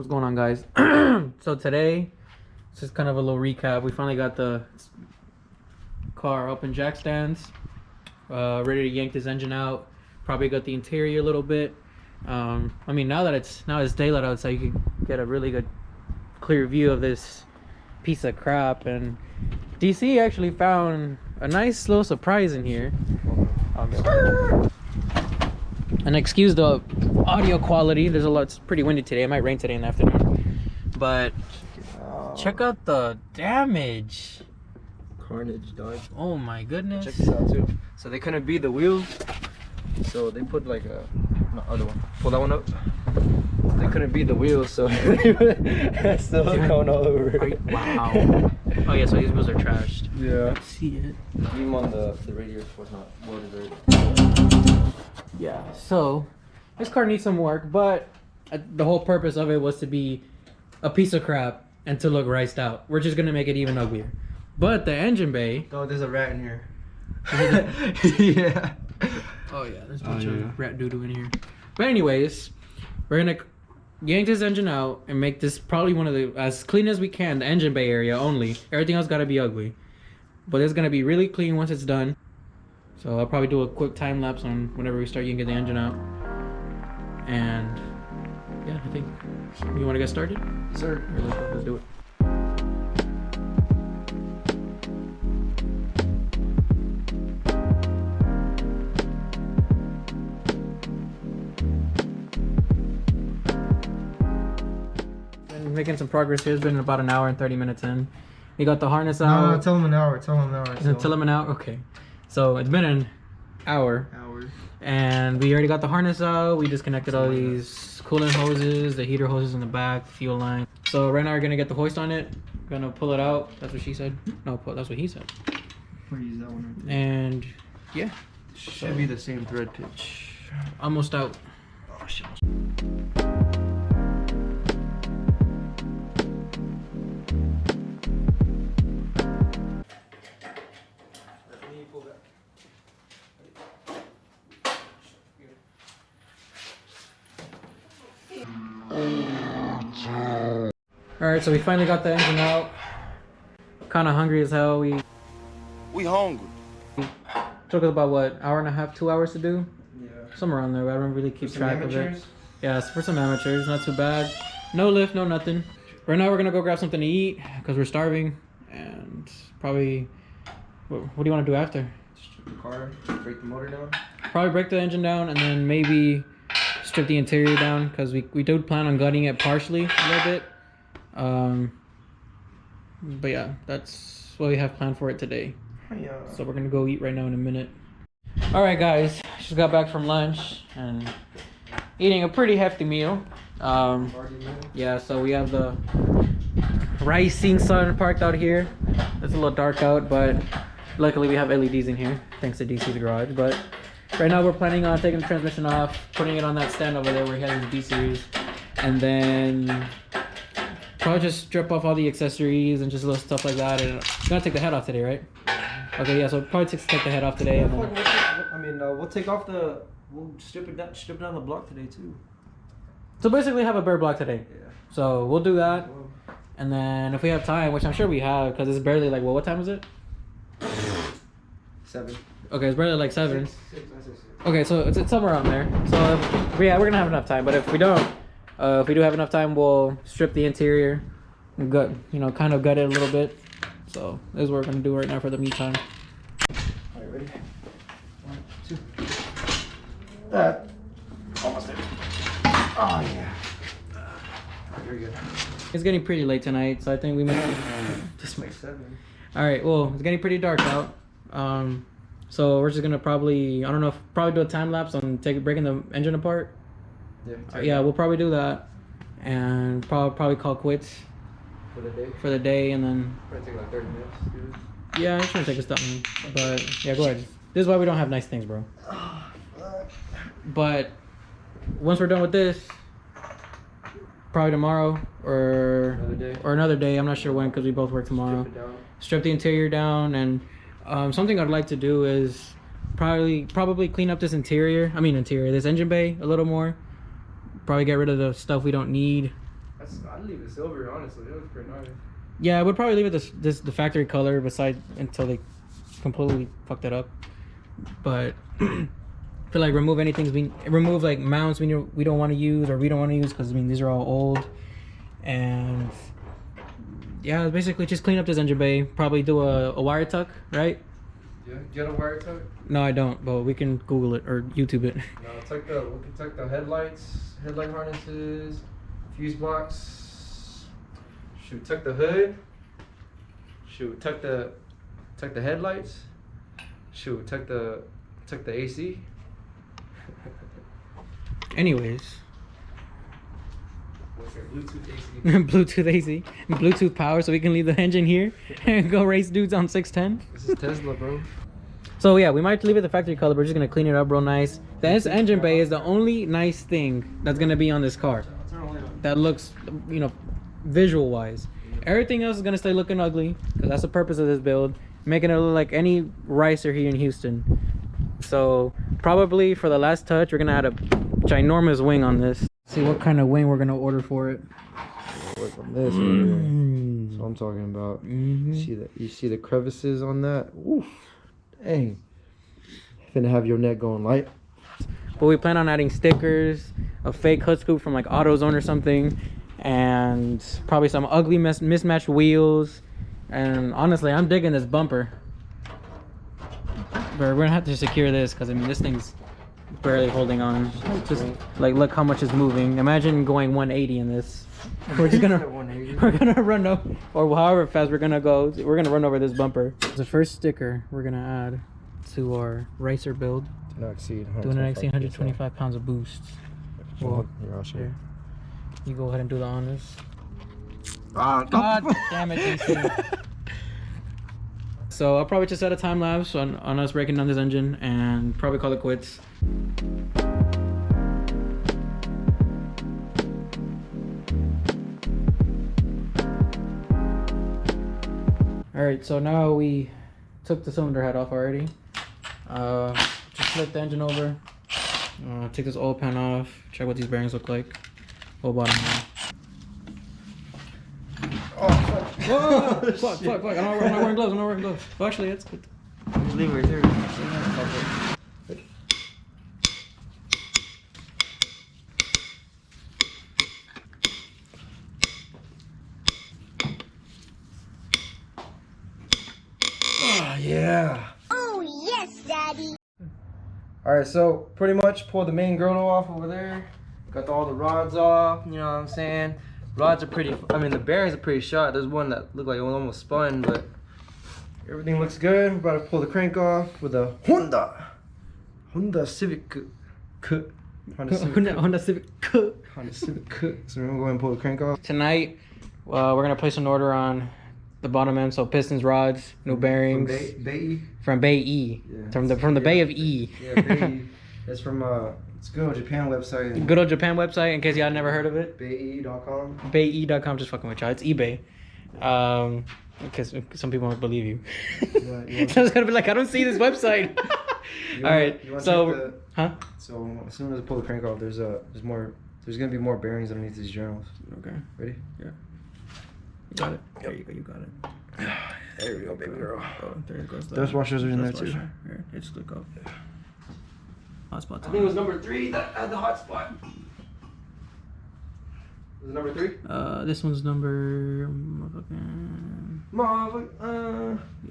What's going on, guys? So today, it's just kind of a little recap. We finally got the car up in jack stands, ready to yank this engine out. Probably got the interior a little bit. I mean, now it's daylight outside, you can get a really good clear view of this piece of crap. And DC actually found a nice little surprise in here. And excuse the audio quality, there's a lot, it's pretty windy today. It might rain today in the afternoon, but check out the damage. Carnage, dog. Oh my goodness. Check this out too. So they couldn't beat the wheels, so they put like a other one. Pull that one up. They couldn't beat the wheels, so silicone all over. Wow. Oh yeah, so these wheels are trashed. Yeah. I see it. Even on the radius was not welded right. Yeah, so this car needs some work, but the whole purpose of it was to be a piece of crap and to look riced out. We're just gonna make it even uglier. But the engine bay. Oh, there's a rat in here. Yeah. Oh yeah, there's a bunch of rat doo-doo in here. But anyways, we're gonna yank this engine out and make this probably one of the as clean as we can. The engine bay area only. Everything else gotta be ugly. But it's gonna be really clean once it's done. So I'll probably do a quick time lapse on whenever we start yanking the engine out. And yeah, I think you want to get started? Yes, sir. Let's do it. Been making some progress here. It's been about an hour and 30 minutes in. We got the harness out. No, tell them an hour. Tell them an hour. Tell them an hour? Okay. So it's been an hour. And we already got the harness out. We disconnected all these coolant hoses, the heater hoses in the back, fuel line. So right now we're gonna get the hoist on it. Gonna pull it out. That's what she said. No, that's what he said. We'll use that one. And yeah, Should be the same thread pitch. almost out. Oh shit. Alright, so we finally got the engine out. Kinda hungry as hell. We hungry. took us about what, hour and a half, 2 hours to do? Yeah. Somewhere around there. I don't really keep track of it. Amateurs? Yeah, so for some amateurs, not too bad. No lift, no nothing. Right now we're gonna go grab something to eat because we're starving, and probably what do you want to do after? Strip the car, break the motor down. Probably break the engine down and then maybe strip the interior down because we do plan on gutting it partially a little bit. But yeah, that's what we have planned for it today. Yeah. So we're gonna go eat right now in a minute. All right, guys, just got back from lunch and eating a pretty hefty meal. Yeah, so we have the rising sun parked out here. It's a little dark out, but luckily we have LEDs in here thanks to DC's garage. But right now we're planning on taking the transmission off, putting it on that stand over there where he has his D series, and then probably just strip off all the accessories and just little stuff like that. And you're gonna take the head off today, right? Okay, yeah, so probably take the head off today. And then We'll take off the. We'll strip it down the block today too. so basically have a bare block today. Yeah. So we'll do that. And then if we have time, which I'm sure we have, because it's barely like, well, what time is it? 7. Okay, it's barely like 7. 6, I said 6. Okay, so it's somewhere around there. So yeah, we're gonna have enough time. But if we don't, if we do have enough time, we'll strip the interior, and kind of gut it a little bit. So this is what we're gonna do right now for the meantime. All right, ready? 1, 2. Almost there. Oh yeah. Very good. It's getting pretty late tonight, so I think we might. Just make 7. All right, well, it's getting pretty dark out. So we're just gonna probably do a time lapse on breaking the engine apart. Yeah. Yeah, we'll probably do that, and probably call quits For the day. and then Probably take like 30 minutes. Dude. yeah, it's gonna take us that long. But yeah, go ahead. This is why we don't have nice things, bro. But once we're done with this, probably tomorrow or another day. I'm not sure when because we both work tomorrow. Strip the interior down, and something I'd like to do is probably clean up this this engine bay a little more. Probably get rid of the stuff we don't need. That's I'd leave it silver, honestly. It looks pretty nice. Yeah, I would probably leave it the factory color until they completely fucked it up. But I feel like remove like mounts we don't want to use or we don't want to use because I mean these are all old. And yeah, basically just clean up this engine bay. Probably do a wire tuck, right? Yeah, get a wire tuck? No, I don't, but we can Google it or YouTube it. No, we can tuck the headlights, headlight harnesses, fuse box. Shoot, tuck the hood. Shoot, tuck the headlights. Shoot, tuck the AC. Anyways. Bluetooth AC. Bluetooth AC. Bluetooth power so we can leave the engine here and go race dudes on 610. This is Tesla, bro. So yeah, we might leave it the factory color, but we're just gonna clean it up real nice. This engine bay is the only nice thing that's gonna be on this car. That looks, you know, visual wise. Everything else is gonna stay looking ugly because that's the purpose of this build, making it look like any racer here in Houston. So probably for the last touch, we're gonna add a ginormous wing on this. See what kind of wing we're gonna order for it. Work on this right here. That's what I'm talking about. You see the crevices on that? Oof. Dang. Finna have your neck going light. But we plan on adding stickers, a fake hood scoop from like AutoZone or something, and probably some ugly mismatched wheels. And honestly, I'm digging this bumper. But we're gonna have to secure this because I mean this thing's barely holding on. Just like look how much is moving. Imagine going 180 in this. We're just gonna run over, or however fast we're gonna go. We're gonna run over this bumper. The first sticker we're gonna add to our racer build. Do not exceed 125 pounds of boost. Well, here. You go ahead and do the honors. God damn it, DC. So I'll probably just set a time lapse on us breaking down this engine and probably call it quits. Alright, so now we took the cylinder head off already. Just flip the engine over. Take this oil pan off. Check what these bearings look like. Whole bottom line. Oh, whoa! Fuck. I'm not wearing gloves. Well, actually, it's good. Just leave it right there. Yeah. Oh, yes, Daddy. Alright, so pretty much pull the main girdle off over there. Got all the rods off, you know what I'm saying? Rods are pretty, I mean the bearings are pretty shot. There's one that looked like it was almost spun, but everything looks good. We're about to pull the crank off with a Honda Civic. Honda Civic. So we're gonna go ahead and pull the crank off. Tonight, we're gonna place an order on the bottom end, so pistons, rods, new bearings. From Bay E. Yeah, from the Bay of E. Yeah, Bay E. That's from it's Good Old Japan website. Good Old Japan website, in case y'all never heard of it. BayE.com. BayE.com, just fucking with y'all. It's eBay. Because some people won't believe you. So it's gonna be like, I don't see this website. Alright, so So as soon as I pull the crank off, there's gonna be more bearings underneath these journals. Okay. Ready? Yeah. You got it. There you go. You got it. There we go, baby girl. Oh, there it goes. Dust washers are in there too. Here, just click up. Hotspot. I think it was number 3 that had the hotspot. Was it number 3? This one's number.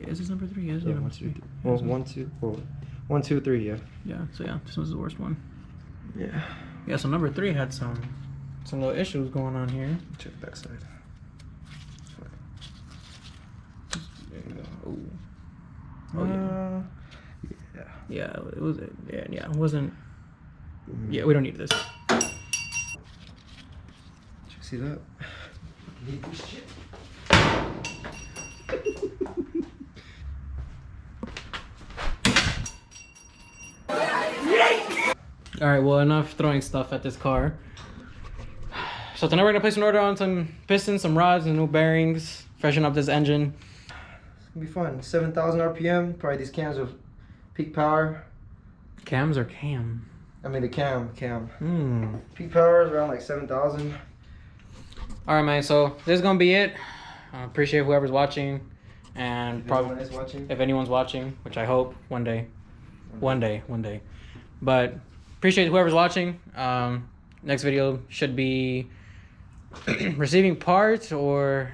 Yeah, is this number 3? Yeah, yeah, 1, 2, 3. Well, 1, 2, 3. Yeah. Yeah. So yeah, this one's the worst one. Yeah. Yeah. So number 3 had some little issues going on here. Check the back side. There you go. Oh yeah. Yeah, it was. Yeah, it wasn't. Yeah, we don't need this. Did you see that? Need this shit. All right. Well, enough throwing stuff at this car. So tonight we're gonna place an order on some pistons, some rods, and new bearings. Freshen up this engine. It's gonna be fun. 7,000 RPM. Probably these cams with peak power. Cams or cam? I mean the cam. Hmm. Peak power is around like 7,000. All right, man. So this is gonna be it. I appreciate whoever's watching, and probably if anyone's watching, which I hope one day. But appreciate whoever's watching. Next video should be receiving parts or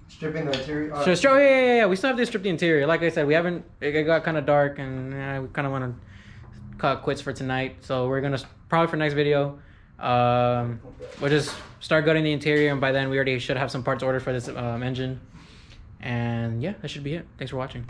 stripping the interior. So yeah. We still have to strip the interior. Like I said, we haven't. It got kind of dark, and we kind of want to call it quits for tonight. So we're gonna probably for next video. We'll just start gutting the interior, and by then we already should have some parts ordered for this engine. And yeah, that should be it. Thanks for watching.